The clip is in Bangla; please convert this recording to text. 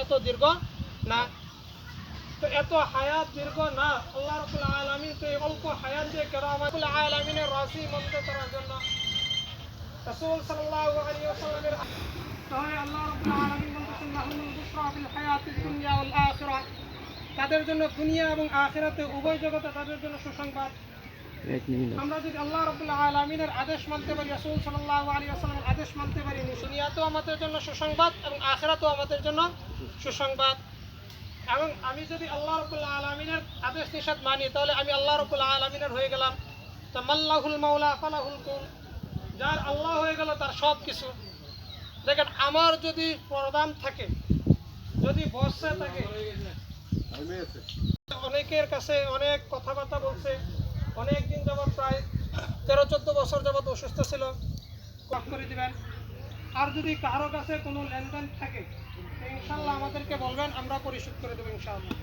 এত দীর্ঘ না। তো এত হায়াত দীর্ঘ না, আল্লাহ রাব্বুল আলামিন তো এই অল্প হায়াত দিয়ে রাব্বুল আলামিনের রাজি মন্দ করার জন্য রাসূল সাল্লাল্লাহু আলাইহি ওয়াসাল্লামের তাহলে আল্লাহ রাব্বুল আলামিন বলতেছেন লাহুমুল বুশরা ফিল হায়াতিদ দুনিয়া ওয়াল আখিরাহ, তাদের জন্য দুনিয়া এবং আখিরাতে উভয় জগতে তাদের জন্য সুসংবাদ। আমরা যদি আল্লাহ রাব্বুল আলামিনের আদেশ মানতে পারি, রাসূল সাল্লাল্লাহু আলাইহি ওয়াসাল্লামের আদেশ মানতে পারি, দুনিয়াতেও আমাদের জন্য সুসংবাদ এবং আখিরাতেও আমাদের জন্য সুসংবাদ। এবং আমি যদি আল্লাহ রাব্বুল আলামিনের আদেশ নিষেধ মানি, তাহলে আমি আল্লাহ রাব্বুল আলামিনের হয়ে গেলাম। তো মাল্লাহুল মাওলা ফালাহুল কুল, যার আল্লাহ হয়ে গেল তার সব কিছু। দেখেন, আমার যদি প্রধান থাকে, যদি বসে থাকে, অনেকের কাছে অনেক কথাবার্তা বলছে, অনেক দিন যাবৎ প্রায় 13-14 বছর যাবৎ অসুস্থ ছিল, কল করে দিবেন। আর যদি কারো কাছে কোনো লেনদেন থাকে ইনশাল্লাহ আমাদেরকে বলবেন, আমরা পরিশোধ করে দেবো ইনশাআল্লাহ।